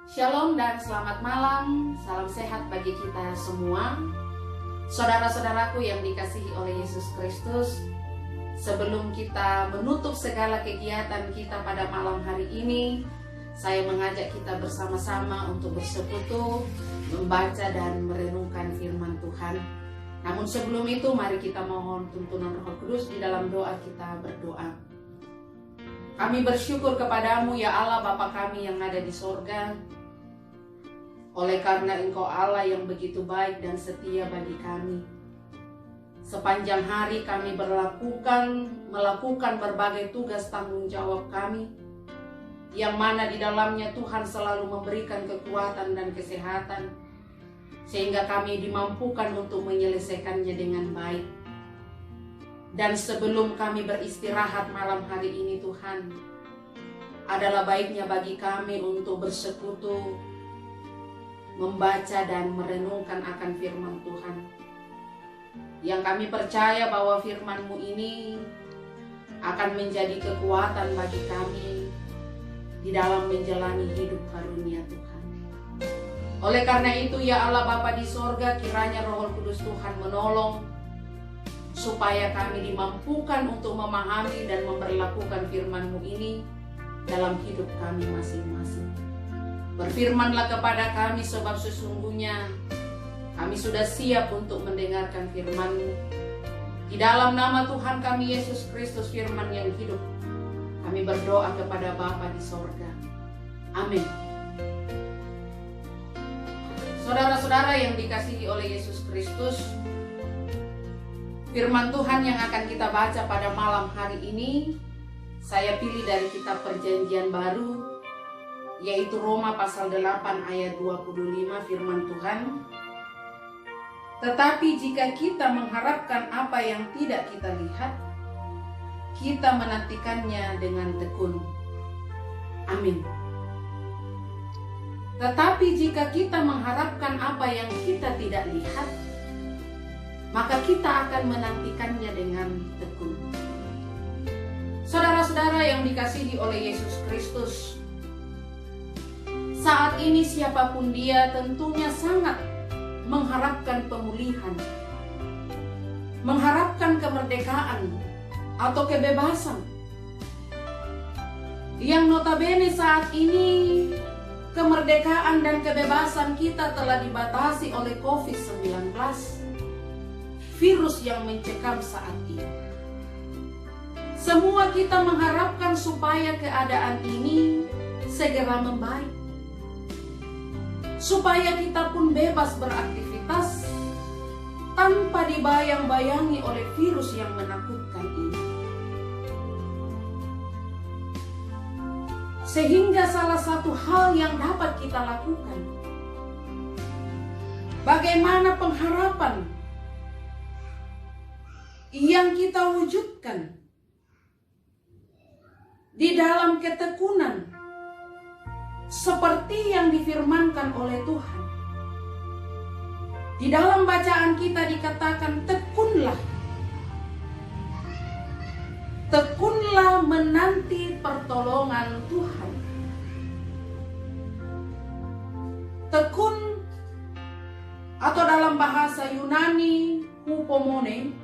Shalom dan selamat malam, salam sehat bagi kita semua. Saudara-saudaraku yang dikasihi oleh Yesus Kristus, sebelum kita menutup segala kegiatan kita pada malam hari ini, saya mengajak kita bersama-sama untuk bersekutu, membaca dan merenungkan firman Tuhan. Namun sebelum itu, mari kita mohon tuntunan Roh Kudus di dalam doa. Kita berdoa. Kami bersyukur kepadamu ya Allah Bapa kami yang ada di sorga, oleh karena Engkau Allah yang begitu baik dan setia bagi kami. Sepanjang hari kami melakukan berbagai tugas tanggung jawab kami, yang mana di dalamnya Tuhan selalu memberikan kekuatan dan kesehatan, sehingga kami dimampukan untuk menyelesaikannya dengan baik. Dan sebelum kami beristirahat malam hari ini Tuhan, adalah baiknya bagi kami untuk bersekutu, membaca dan merenungkan akan firman Tuhan. Yang kami percaya bahwa firman-Mu ini akan menjadi kekuatan bagi kami di dalam menjalani hidup karunia Tuhan. Oleh karena itu ya Allah Bapa di sorga, kiranya Roh Kudus Tuhan menolong supaya kami dimampukan untuk memahami dan memperlakukan firman-Mu ini dalam hidup kami masing-masing. Berfirmanlah kepada kami, sebab sesungguhnya kami sudah siap untuk mendengarkan firman-Mu. Di dalam nama Tuhan kami Yesus Kristus, firman yang hidup, kami berdoa kepada Bapa di sorga. Amin. Saudara-saudara yang dikasihi oleh Yesus Kristus, firman Tuhan yang akan kita baca pada malam hari ini, saya pilih dari kitab Perjanjian Baru, yaitu Roma pasal 8 ayat 25, firman Tuhan. Tetapi jika kita mengharapkan apa yang tidak kita lihat, kita menantikannya dengan tekun. Amin. Tetapi jika kita mengharapkan apa yang kita tidak lihat, maka kita akan menantikannya dengan tekun. Saudara-saudara yang dikasihi oleh Yesus Kristus, saat ini siapapun dia tentunya sangat mengharapkan pemulihan, mengharapkan kemerdekaan atau kebebasan. Yang notabene saat ini kemerdekaan dan kebebasan kita telah dibatasi oleh COVID-19, virus yang mencekam saat ini. Semua kita mengharapkan supaya keadaan ini segera membaik, supaya kita pun bebas beraktivitas tanpa dibayang-bayangi oleh virus yang menakutkan ini. Sehingga salah satu hal yang dapat kita lakukan, bagaimana pengharapan yang kita wujudkan di dalam ketekunan seperti yang difirmankan oleh Tuhan. Di dalam bacaan kita dikatakan tekunlah. Tekunlah menanti pertolongan Tuhan. Tekun atau dalam bahasa Yunani hupomone,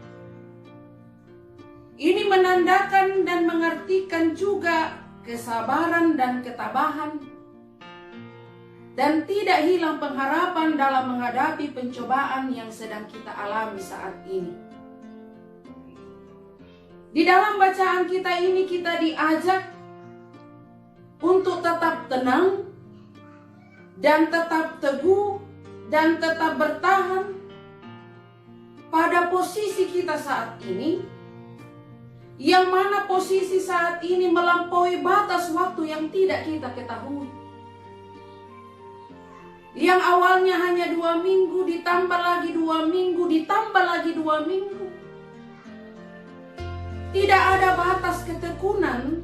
ini menandakan dan mengartikan juga kesabaran dan ketabahan, dan tidak hilang pengharapan dalam menghadapi pencobaan yang sedang kita alami saat ini. Di dalam bacaan kita ini kita diajak untuk tetap tenang dan tetap teguh dan tetap bertahan pada posisi kita saat ini, yang mana posisi saat ini melampaui batas waktu yang tidak kita ketahui. Yang awalnya hanya 2 minggu, ditambah lagi 2 minggu, ditambah lagi 2 minggu. Tidak ada batas ketekunan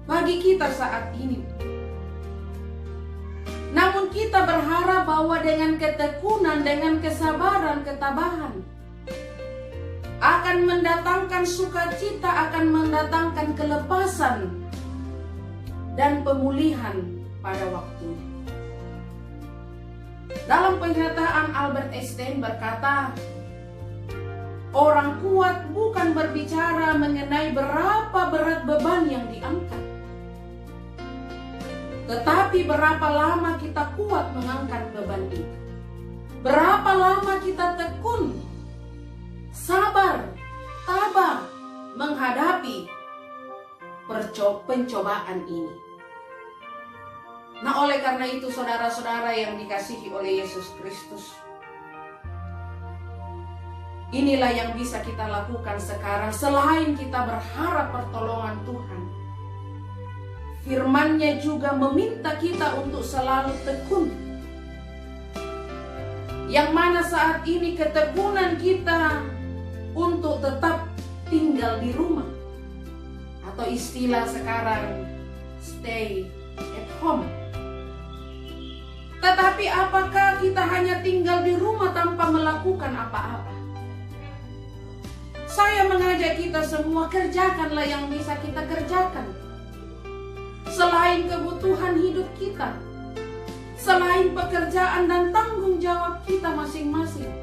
bagi kita saat ini. Namun kita berharap bahwa dengan ketekunan, dengan kesabaran, ketabahan, akan mendatangkan sukacita, akan mendatangkan kelepasan dan pemulihan pada waktunya. Dalam pernyataan Albert Einstein berkata, orang kuat bukan berbicara mengenai berapa berat beban yang diangkat, tetapi berapa lama kita kuat mengangkat beban itu. Berapa lama kita tekun, sabar, tabah menghadapi pencobaan ini. Nah, oleh karena itu saudara-saudara yang dikasihi oleh Yesus Kristus, inilah yang bisa kita lakukan sekarang selain kita berharap pertolongan Tuhan. Firman-Nya juga meminta kita untuk selalu tekun. Yang mana saat ini ketekunan kita untuk tetap tinggal di rumah, atau istilah sekarang stay at home. Tetapi apakah kita hanya tinggal di rumah tanpa melakukan apa-apa? Saya mengajak kita semua, kerjakanlah yang bisa kita kerjakan. Selain kebutuhan hidup kita, selain pekerjaan dan tanggung jawab kita masing-masing,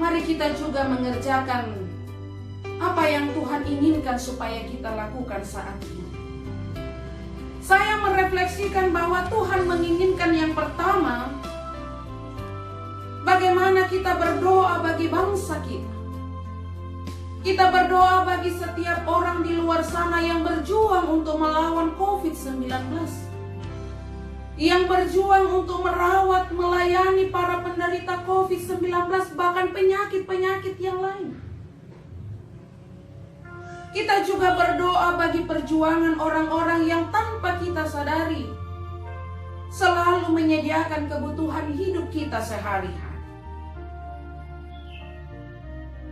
mari kita juga mengerjakan apa yang Tuhan inginkan supaya kita lakukan saat ini. Saya merefleksikan bahwa Tuhan menginginkan yang pertama, bagaimana kita berdoa bagi bangsa kita. Kita berdoa bagi setiap orang di luar sana yang berjuang untuk melawan COVID-19. Yang berjuang untuk merawat, melayani para penderita COVID-19, bahkan penyakit-penyakit yang lain. Kita juga berdoa bagi perjuangan orang-orang yang tanpa kita sadari selalu menyediakan kebutuhan hidup kita sehari-hari.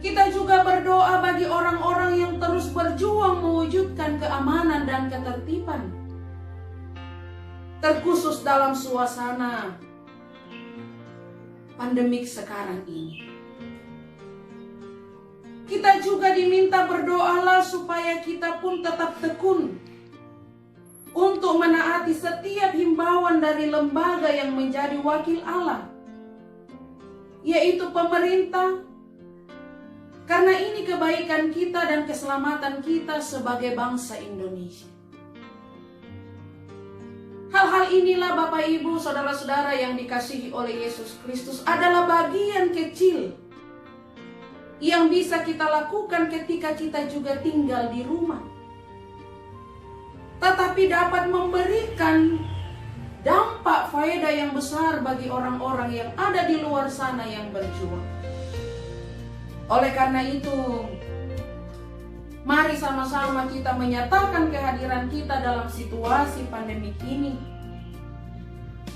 Kita juga berdoa bagi orang-orang yang terus berjuang mewujudkan keamanan dan ketertiban, terkhusus dalam suasana pandemik sekarang ini. Kita juga diminta berdoalah supaya kita pun tetap tekun untuk menaati setiap himbauan dari lembaga yang menjadi wakil Allah, yaitu pemerintah, karena ini kebaikan kita dan keselamatan kita sebagai bangsa Indonesia. Hal-hal inilah Bapak Ibu, saudara-saudara yang dikasihi oleh Yesus Kristus adalah bagian kecil yang bisa kita lakukan ketika kita juga tinggal di rumah, tetapi dapat memberikan dampak faedah yang besar bagi orang-orang yang ada di luar sana yang berjuang. Oleh karena itu, mari sama-sama kita menyatakan kehadiran kita dalam situasi pandemik ini.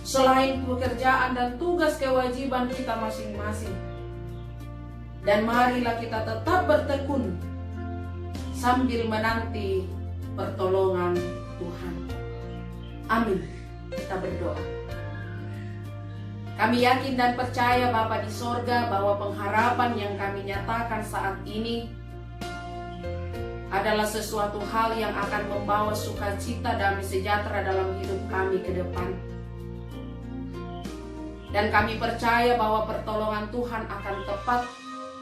Selain pekerjaan dan tugas kewajiban kita masing-masing, dan marilah kita tetap bertekun sambil menanti pertolongan Tuhan. Amin. Kita berdoa. Kami yakin dan percaya Bapa di sorga bahwa pengharapan yang kami nyatakan saat ini adalah sesuatu hal yang akan membawa sukacita damai sejahtera dalam hidup kami ke depan. Dan kami percaya bahwa pertolongan Tuhan akan tepat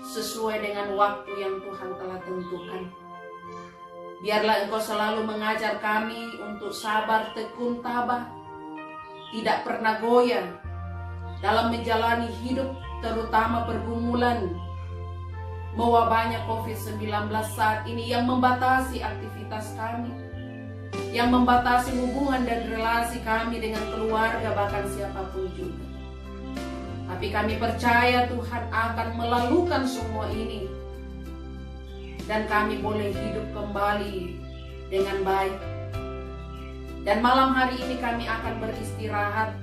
sesuai dengan waktu yang Tuhan telah tentukan. Biarlah Engkau selalu mengajar kami untuk sabar, tekun, tabah, tidak pernah goyah dalam menjalani hidup, terutama pergumulan mewabahnya COVID-19 saat ini yang membatasi aktivitas kami, yang membatasi hubungan dan relasi kami dengan keluarga, bahkan siapapun juga. Tapi kami percaya Tuhan akan melalukan semua ini, dan kami boleh hidup kembali dengan baik. Dan malam hari ini kami akan beristirahat.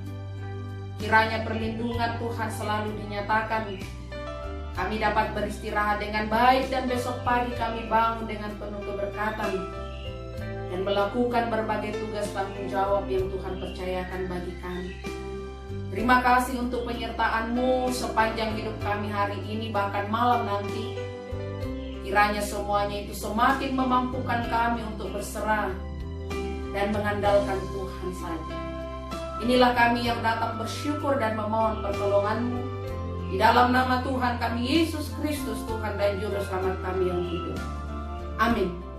Kiranya perlindungan Tuhan selalu dinyatakan. Kami dapat beristirahat dengan baik, dan besok pagi kami bangun dengan penuh keberkatan dan melakukan berbagai tugas tanggung jawab yang Tuhan percayakan bagi kami. Terima kasih untuk penyertaan-Mu sepanjang hidup kami hari ini, bahkan malam nanti. Kiranya semuanya itu semakin memampukan kami untuk berserah dan mengandalkan Tuhan saja. Inilah kami yang datang bersyukur dan memohon pertolongan-Mu. Di dalam nama Tuhan kami Yesus Kristus, Tuhan dan Juru Selamat kami yang hidup. Amin.